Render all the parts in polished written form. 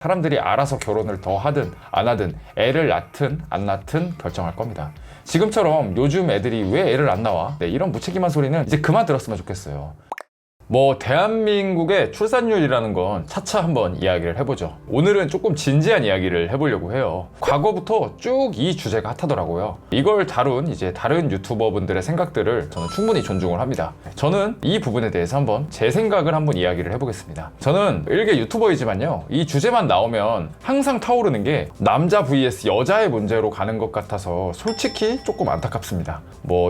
사람들이 알아서 결혼을 더 하든 안 하든 애를 낳든 안 낳든 결정할 겁니다. 지금처럼 요즘 애들이 왜 애를 안 낳아? 이런 무책임한 소리는 이제 그만 들었으면 좋겠어요. 대한민국의 출산율이라는 건 차차 한번 이야기를 해보죠. 오늘은 조금 진지한 이야기를 해보려고 해요. 과거부터 쭉 이 주제가 핫하더라고요. 이걸 다룬 이제 다른 유튜버분들의 생각들을 저는 충분히 존중을 합니다. 저는 이 부분에 대해서 한번 제 생각을 한번 이야기를 해보겠습니다. 저는 일개 유튜버이지만요, 이 주제만 나오면 항상 타오르는 게 남자 vs 여자의 문제로 가는 것 같아서 솔직히 조금 안타깝습니다.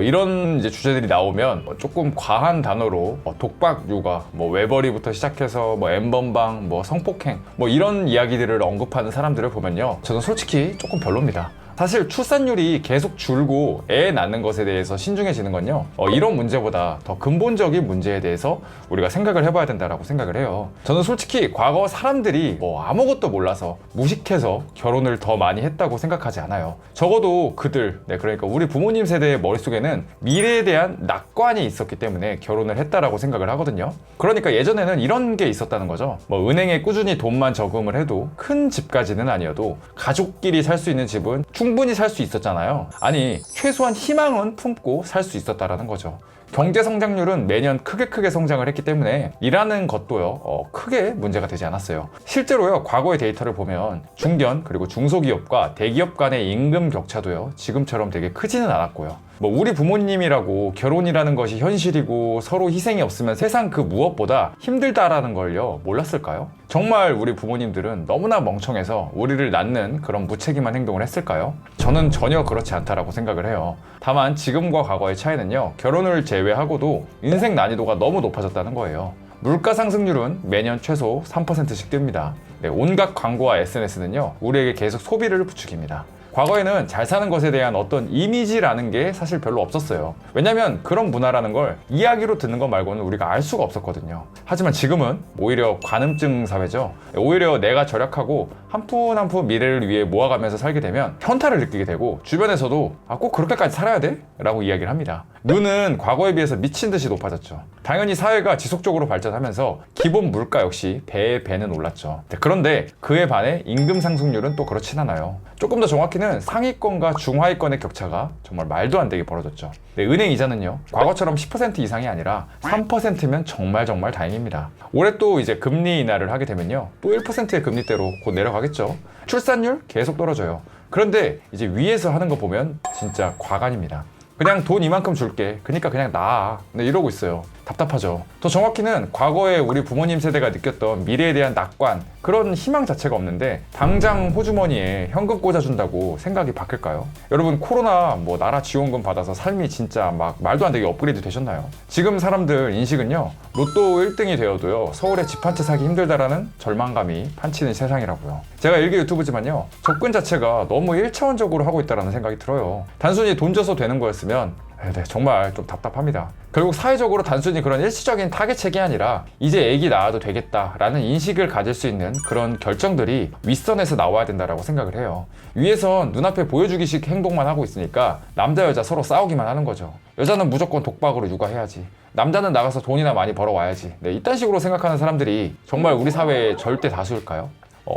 이런 이제 주제들이 나오면 조금 과한 단어로 독박 육아, 외벌이부터 시작해서 N번방, 성폭행, 이런 이야기들을 언급하는 사람들을 보면요, 저는 솔직히 조금 별로입니다. 사실 출산율이 계속 줄고 애 낳는 것에 대해서 신중해지는 건요, 이런 문제보다 더 근본적인 문제에 대해서 우리가 생각을 해봐야 된다고 생각을 해요. 저는 솔직히 과거 사람들이 아무것도 몰라서 무식해서 결혼을 더 많이 했다고 생각하지 않아요. 적어도 그들, 그러니까 우리 부모님 세대의 머릿속에는 미래에 대한 낙관이 있었기 때문에 결혼을 했다라고 생각을 하거든요. 그러니까 예전에는 이런 게 있었다는 거죠. 은행에 꾸준히 돈만 저금을 해도 큰 집까지는 아니어도 가족끼리 살 수 있는 집은 충분히 살 수 있었잖아요. 아니, 최소한 희망은 품고 살 수 있었다라는 거죠. 경제 성장률은 매년 크게 성장을 했기 때문에 일하는 것도요, 크게 문제가 되지 않았어요. 실제로요, 과거의 데이터를 보면 중견 그리고 중소기업과 대기업 간의 임금 격차도요, 지금처럼 되게 크지는 않았고요. 우리 부모님이라고 결혼이라는 것이 현실이고 서로 희생이 없으면 세상 그 무엇보다 힘들다라는 걸요, 몰랐을까요? 정말 우리 부모님들은 너무나 멍청해서 우리를 낳는 그런 무책임한 행동을 했을까요? 저는 전혀 그렇지 않다라고 생각을 해요. 다만 지금과 과거의 차이는요, 결혼을 제외하고도 인생 난이도가 너무 높아졌다는 거예요. 물가 상승률은 매년 최소 3%씩 뜹니다. 온갖 광고와 SNS는요, 우리에게 계속 소비를 부추깁니다. 과거에는 잘 사는 것에 대한 어떤 이미지라는 게 사실 별로 없었어요. 왜냐면 그런 문화라는 걸 이야기로 듣는 것 말고는 우리가 알 수가 없었거든요. 하지만 지금은 오히려 관음증 사회죠. 오히려 내가 절약하고 한 푼 한 푼 미래를 위해 모아가면서 살게 되면 현타를 느끼게 되고, 주변에서도 꼭 그렇게까지 살아야 돼? 라고 이야기를 합니다. 눈은 과거에 비해서 미친 듯이 높아졌죠. 당연히 사회가 지속적으로 발전하면서 기본 물가 역시 배의 배는 올랐죠. 그런데 그에 반해 임금 상승률은 또 그렇진 않아요. 조금 더 정확히는 상위권과 중하위권의 격차가 정말 말도 안 되게 벌어졌죠. 은행 이자는요, 과거처럼 10% 이상이 아니라 3%면 정말 다행입니다. 올해 또 이제 금리 인하를 하게 되면요, 또 1%의 금리대로 곧 내려가겠죠. 출산율 계속 떨어져요. 그런데 이제 위에서 하는 거 보면 진짜 과간입니다. 그냥 돈 이만큼 줄게, 그러니까 그냥 놔, 이러고 있어요. 답답하죠. 더 정확히는 과거에 우리 부모님 세대가 느꼈던 미래에 대한 낙관, 그런 희망 자체가 없는데 당장 호주머니에 현금 꽂아준다고 생각이 바뀔까요? 여러분, 코로나 나라 지원금 받아서 삶이 진짜 말도 안 되게 업그레이드 되셨나요? 지금 사람들 인식은요, 로또 1등이 되어도요, 서울에 집 한 채 사기 힘들다라는 절망감이 판치는 세상이라고요. 제가 일개 유튜브지만요, 접근 자체가 너무 1차원적으로 하고 있다는 생각이 들어요. 단순히 돈 줘서 되는 거였으면 정말 좀 답답합니다. 결국 사회적으로 단순히 그런 일시적인 타겟책이 아니라 이제 애기 낳아도 되겠다라는 인식을 가질 수 있는 그런 결정들이 윗선에서 나와야 된다고 생각을 해요. 위에선 눈앞에 보여주기식 행동만 하고 있으니까 남자 여자 서로 싸우기만 하는 거죠. 여자는 무조건 독박으로 육아해야지, 남자는 나가서 돈이나 많이 벌어와야지, 이딴 식으로 생각하는 사람들이 정말 우리 사회의 절대 다수일까요?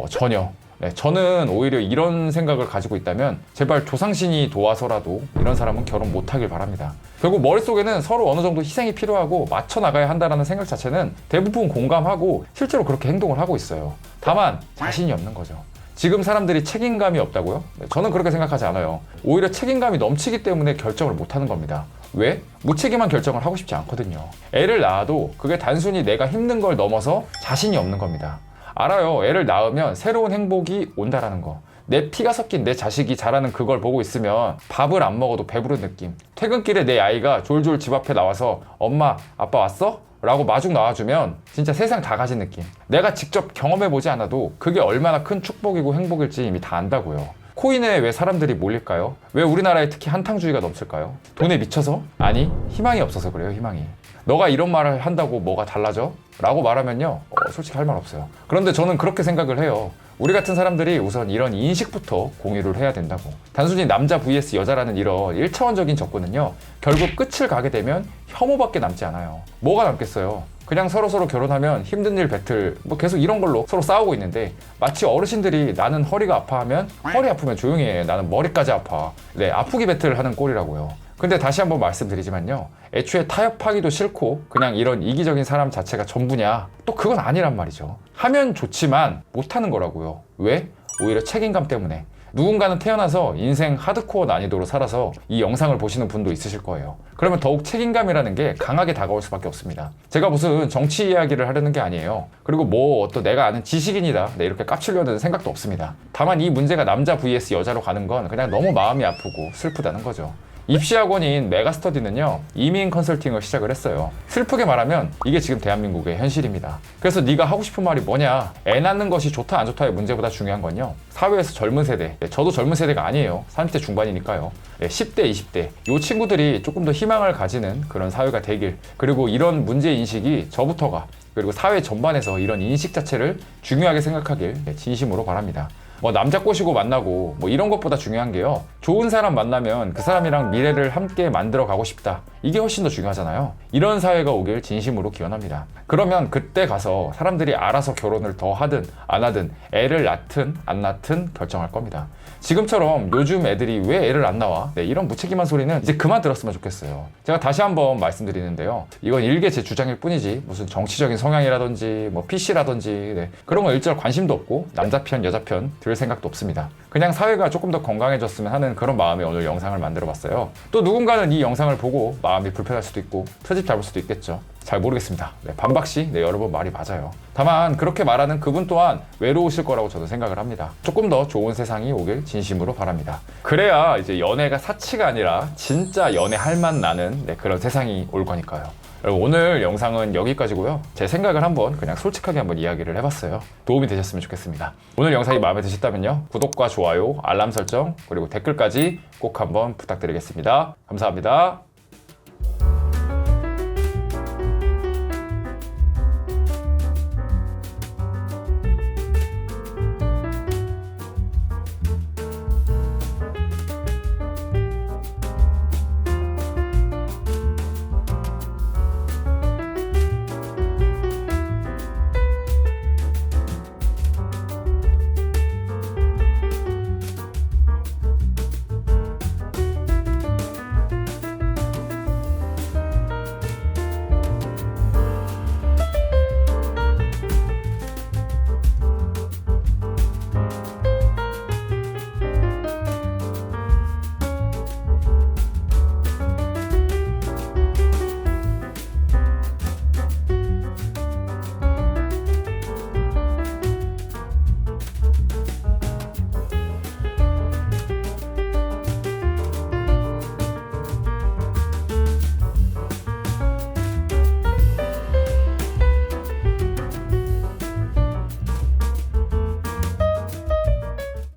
전혀. 저는 오히려 이런 생각을 가지고 있다면 제발 조상신이 도와서라도 이런 사람은 결혼 못하길 바랍니다. 결국 머릿속에는 서로 어느 정도 희생이 필요하고 맞춰 나가야 한다는 생각 자체는 대부분 공감하고 실제로 그렇게 행동을 하고 있어요. 다만 자신이 없는 거죠. 지금 사람들이 책임감이 없다고요? 저는 그렇게 생각하지 않아요. 오히려 책임감이 넘치기 때문에 결정을 못하는 겁니다. 왜? 무책임한 결정을 하고 싶지 않거든요. 애를 낳아도 그게 단순히 내가 힘든 걸 넘어서 자신이 없는 겁니다. 알아요. 애를 낳으면 새로운 행복이 온다라는 거. 내 피가 섞인 내 자식이 자라는 그걸 보고 있으면 밥을 안 먹어도 배부른 느낌. 퇴근길에 내 아이가 졸졸 집 앞에 나와서 엄마, 아빠 왔어? 라고 마중 나와주면 진짜 세상 다 가진 느낌. 내가 직접 경험해보지 않아도 그게 얼마나 큰 축복이고 행복일지 이미 다 안다고요. 코인에 왜 사람들이 몰릴까요? 왜 우리나라에 특히 한탕주의가 넘칠까요? 돈에 미쳐서? 아니, 희망이 없어서 그래요. 희망이. 너가 이런 말을 한다고 뭐가 달라져? 라고 말하면요, 솔직히 할 말 없어요. 그런데 저는 그렇게 생각을 해요. 우리 같은 사람들이 우선 이런 인식부터 공유를 해야 된다고. 단순히 남자 vs 여자라는 이런 1차원적인 접근은요, 결국 끝을 가게 되면 혐오밖에 남지 않아요. 뭐가 남겠어요? 그냥 서로서로 결혼하면 힘든 일 배틀 뭐 계속 이런 걸로 서로 싸우고 있는데, 마치 어르신들이 나는 허리가 아파하면 허리 아프면 조용히 해, 나는 머리까지 아파, 네, 아프기 배틀 하는 꼴이라고요. 근데 다시 한번 말씀드리지만요, 애초에 타협하기도 싫고 그냥 이런 이기적인 사람 자체가 전부냐? 또 그건 아니란 말이죠. 하면 좋지만 못하는 거라고요. 왜? 오히려 책임감 때문에. 누군가는 태어나서 인생 하드코어 난이도로 살아서 이 영상을 보시는 분도 있으실 거예요. 그러면 더욱 책임감이라는 게 강하게 다가올 수밖에 없습니다. 제가 무슨 정치 이야기를 하려는 게 아니에요. 그리고 뭐 또 내가 아는 지식인이다, 네, 이렇게 깝치려는 생각도 없습니다. 다만 이 문제가 남자 vs 여자로 가는 건 그냥 너무 마음이 아프고 슬프다는 거죠. 입시학원인 메가스터디는요, 이민 컨설팅을 시작을 했어요. 슬프게 말하면 이게 지금 대한민국의 현실입니다. 그래서 네가 하고 싶은 말이 뭐냐, 애 낳는 것이 좋다 안 좋다의 문제보다 중요한 건요, 사회에서 젊은 세대, 저도 젊은 세대가 아니에요, 30대 중반이니까요, 10대 20대 이 친구들이 조금 더 희망을 가지는 그런 사회가 되길, 그리고 이런 문제인식이 저부터가 그리고 사회 전반에서 이런 인식 자체를 중요하게 생각하길 진심으로 바랍니다. 뭐 남자 꼬시고 만나고 뭐 이런 것보다 중요한 게요, 좋은 사람 만나면 그 사람이랑 미래를 함께 만들어 가고 싶다, 이게 훨씬 더 중요하잖아요. 이런 사회가 오길 진심으로 기원합니다. 그러면 그때 가서 사람들이 알아서 결혼을 더 하든 안 하든, 애를 낳든 안 낳든 결정할 겁니다. 지금처럼 요즘 애들이 왜 애를 안 낳아, 네, 이런 무책임한 소리는 이제 그만 들었으면 좋겠어요. 제가 다시 한번 말씀드리는데요, 이건 일개 제 주장일 뿐이지 무슨 정치적인 성향이라든지 뭐 PC라든지 네, 그런 거 일절 관심도 없고 남자 편 여자 편 들 생각도 없습니다. 그냥 사회가 조금 더 건강해졌으면 하는 그런 마음에 오늘 영상을 만들어 봤어요. 또 누군가는 이 영상을 보고 마음이 불편할 수도 있고 트집 잡을 수도 있겠죠. 잘 모르겠습니다. 네, 반박시, 네, 여러분 말이 맞아요. 다만 그렇게 말하는 그분 또한 외로우실 거라고 저는 생각을 합니다. 조금 더 좋은 세상이 오길 진심으로 바랍니다. 그래야 이제 연애가 사치가 아니라 진짜 연애할 맛 나는, 네, 그런 세상이 올 거니까요. 여러분, 오늘 영상은 여기까지고요. 제 생각을 한번 그냥 솔직하게 한번 이야기를 해봤어요. 도움이 되셨으면 좋겠습니다. 오늘 영상이 마음에 드셨다면요, 구독과 좋아요, 알람 설정, 그리고 댓글까지 꼭 한번 부탁드리겠습니다. 감사합니다.